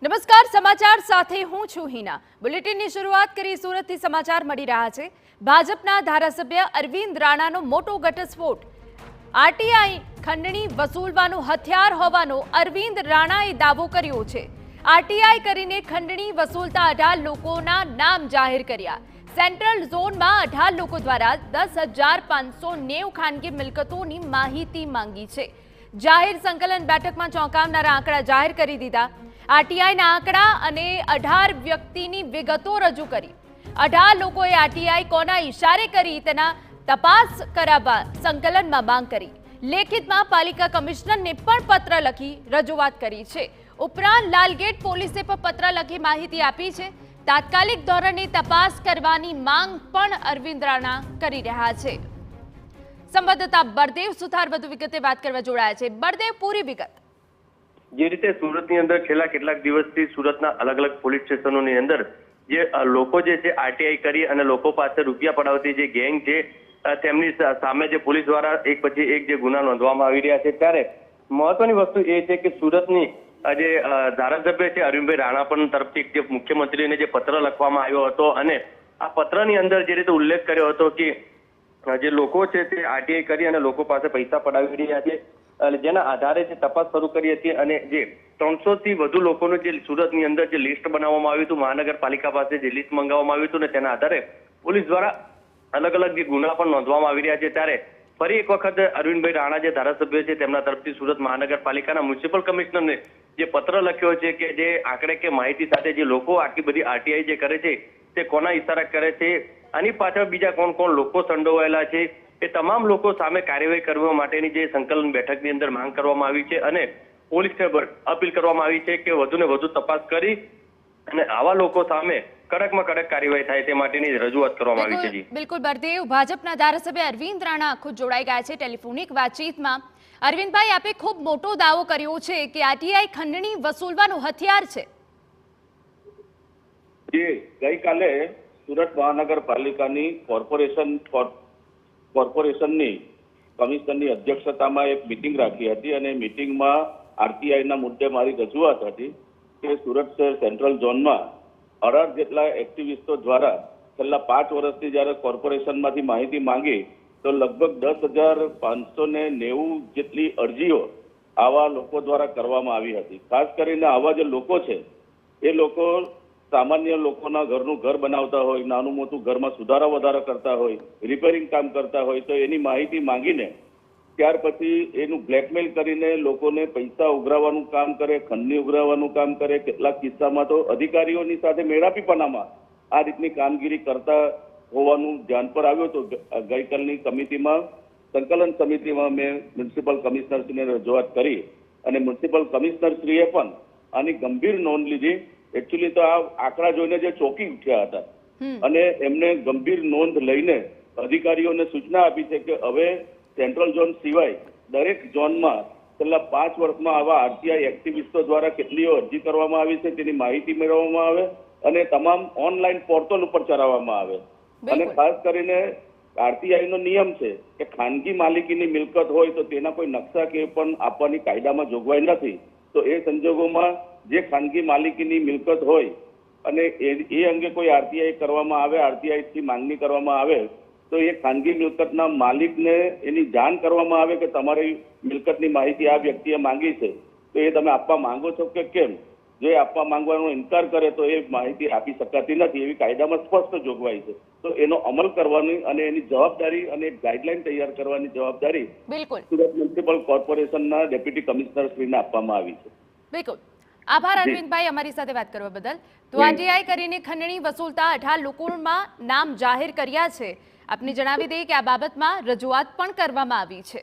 નમસ્કાર, સમાચાર સાથે હું છું હિના। બુલેટિનની શરૂઆત કરી સુરતથી સમાચાર મળી રહ્યા છે। ભાજપના ધારાસભ્ય અરવિંદ રાણાનો મોટો ઘટસ્ફોટ। આરટીઆઈ ખંડણી વસૂલવાનું હથિયાર હોવાનો અરવિંદ રાણાએ દાવો કર્યો છે। આરટીઆઈ કરીને ખંડણી વસૂલતા 18 લોકોના નામ જાહેર કર્યા। સેન્ટ્રલ ઝોનમાં 18 લોકો દ્વારા 10,590 ખાનગી મિલકતોની માહિતી માંગી છે। જાહેર સંકલન બેઠકમાં ચોંકાવનારા આંકડા જાહેર કરી દીધા। આરટીઆઈના આંકડા અને 18 વ્યક્તિની વિગતો રજૂ કરી। 18 લોકોએ આરટીઆઈ કોના ઇશારે કરી તેના તપાસ કરાવવા સંકલનમાં માંગ કરી। લેખિતમાં પાલિકા કમિશનરને પણ પત્ર લખી રજૂઆત કરી છે। ઉપરાંત લાલગેટ પોલીસે પણ પત્ર લખી માહિતી આપી છે। તાત્કાલિક ધોરણે તપાસ કરવાની માંગ પણ અરવિંદ રાણા કરી રહ્યા છે। સંવાદદાતા બળદેવ સુથાર વધુ વિગતે વાત કરવા જોડાયા છે। બળદેવ, પૂરી વિગત। જે રીતે સુરતની અંદર છેલ્લા કેટલાક દિવસથી સુરતના અલગ અલગ પોલીસ સ્ટેશનોની અંદર જે લોકો જે છે આરટીઆઈ કરી અને લોકો પાસે રૂપિયા પડાવતી જે ગેંગ છે તેમની સામે જે પોલીસ દ્વારા એક પછી એક જે ગુના નોંધવામાં આવી રહ્યા છે, ત્યારે મહત્વની વસ્તુ એ છે કે સુરતની જે ધારાસભ્ય છે અરવિંદભાઈ રાણા પણ તરફથી જે મુખ્યમંત્રીને જે પત્ર લખવામાં આવ્યો હતો અને આ પત્રની અંદર જે રીતે ઉલ્લેખ કર્યો હતો કે જે લોકો છે તે આરટીઆઈ કરી અને લોકો પાસે પૈસા પડાવી રહ્યા છે, જેના આધારે જે તપાસ શરૂ કરી હતી અને જે 300 થી વધુ લોકોનું જે સુરતની અંદર જે લિસ્ટ બનાવવામાં આવ્યું હતું, મહાનગરપાલિકા પાસે જે લિસ્ટ મંગાવવામાં આવ્યું હતું ને તેના આધારે પોલીસ દ્વારા અલગ અલગ જે ગુના પણ નોંધવામાં આવી રહ્યા છે। ત્યારે ફરી એક વખત અરવિંદભાઈ રાણા જે ધારાસભ્ય છે તેમના તરફથી સુરત મહાનગરપાલિકાના મ્યુનિસિપલ કમિશનરને જે પત્ર લખ્યો છે કે જે આંકડે કે માહિતી સાથે જે લોકો આટલી બધી આરટીઆઈ જે કરે છે તે કોના ઇશારા કરે છે, આની પાછળ બીજા કોણ કોણ લોકો સંડોવાયેલા છે, એ તમામ લોકો સામે કાર્યવાહી કરવા માટેની જે સંકલન બેઠકની અંદર માંગ કરવામાં આવી છે અને પોલીસને અપીલ કરવામાં આવી છે કે વધુને વધુ તપાસ કરી અને આવા લોકો સામે કડકમાં કડક કાર્યવાહી થાય તે માટેની રજૂઆત કરવામાં આવી છે। જી બિલકુલ બળદેવ, ભાજપના ધારાસભ્ય અરવિંદ રાણા ખુદ જોડાઈ ગયા છે ટેલિફોનિક વાતચીતમાં। અરવિંદભાઈ, આપે ખૂબ મોટો દાવો કર્યો છે કે આરટીઆઈ ખંડણી વસૂલવાનું હથિયાર છે। ગઈકાલે સુરત મહાનગરપાલિકાની કોર્પોરેશનની કમિશનરની અધ્યક્ષતામાં એક મિટિંગ રાખી હતી અને મિટિંગમાં આરટીઆઈના મુદ્દે મારી રજૂઆત હતી કે સુરત શહેર સેન્ટ્રલ ઝોનમાં 18 જેટલા એક્ટિવિસ્ટો દ્વારા છેલ્લા 5 વર્ષથી જ્યારે કોર્પોરેશનમાંથી માહિતી માંગી તો લગભગ 10,590 જેટલી અરજીઓ આવા લોકો દ્વારા કરવામાં આવી હતી। ખાસ કરીને આવા જે લોકો છે એ લોકો સામાન્ય લોકોના ઘરનું ઘર બનાવતા હોય, નાનું મોટું ઘરમાં સુધારા વધારા કરતા હોય, રિપેરિંગ કામ કરતા હોય તો એની માહિતી માંગીને ત્યાર પછી એનું બ્લેકમેલ કરીને લોકોને પૈસા ઉઘરાવવાનું કામ કરે, ખંડણી ઉઘરાવવાનું કામ કરે। કેટલાક કિસ્સામાં તો અધિકારીઓની સાથે મેળાપીપણામાં આ રીતની કામગીરી કરતા હોવાનું ધ્યાન પર આવ્યું હતું। ગઈકાલની કમિટીમાં સંકલન સમિતિમાં મેં મ્યુનિસિપલ કમિશનરશ્રીને રજૂઆત કરી અને મ્યુનિસિપલ કમિશનરશ્રીએ પણ આની ગંભીર નોંધ લીધી। એકચ્યુઅલી તો આ આંકડા જોઈને જે ચોંકી ઉઠ્યા હતા અને એમને ગંભીર નોંધ લઈને અધિકારીઓને સૂચના આપી છે કે હવે સેન્ટ્રલ ઝોન સિવાય દરેક ઝોનમાં છેલ્લા 5 વર્ષમાં આવા આરટીઆઈ એક્ટિવિસ્ટો દ્વારા કેટલીઓ અરજી કરવામાં આવી છે તેની માહિતી મેળવવામાં આવે અને તમામ ઓનલાઈન પોર્ટલ ઉપર ચલાવવામાં આવે। અને ખાસ કરીને આરટીઆઈનો નિયમ છે કે ખાનગી માલિકીની મિલકત હોય તો તેના કોઈ નકશા કે પણ આપવાની કાયદામાં જોગવાઈ નથી। તો એ સંજોગોમાં જે ખાનગી માલિકીની મિલકત હોય અને એ અંગે કોઈ આરટીઆઈ કરવામાં આવે, આરટીઆઈથી માંગણી કરવામાં આવે તો એ ખાનગી મિલકતના માલિકને એની જાણ કરવામાં આવે કે તમારી મિલકતની માહિતી આ વ્યક્તિએ માંગી છે તો એ તમે આપવા માંગો છો કે કેમ। જો એ આપવા માંગવાનો ઇનકાર કરે તો એ માહિતી આપી શકાતી નથી, એવી કાયદામાં સ્પષ્ટ જોગવાઈ છે। તો એનો અમલ કરવાની અને એની જવાબદારી અને ગાઈડલાઈન તૈયાર કરવાની જવાબદારી સુરત મ્યુનિસિપલ કોર્પોરેશનના ડેપ્યુટી કમિશનરશ્રીને આપવામાં આવી છે। બિલકુલ, આભાર અરવિંદભાઈ અમારી સાથે વાત કરવા બદલ। તો આરટીઆઈ કરીને ખંડણી વસૂલતા 18 લોકોમાં નામ જાહેર કર્યા છે। આપને જણાવી દઈએ કે આ બાબતમાં રજૂઆત પણ કરવામાં આવી છે।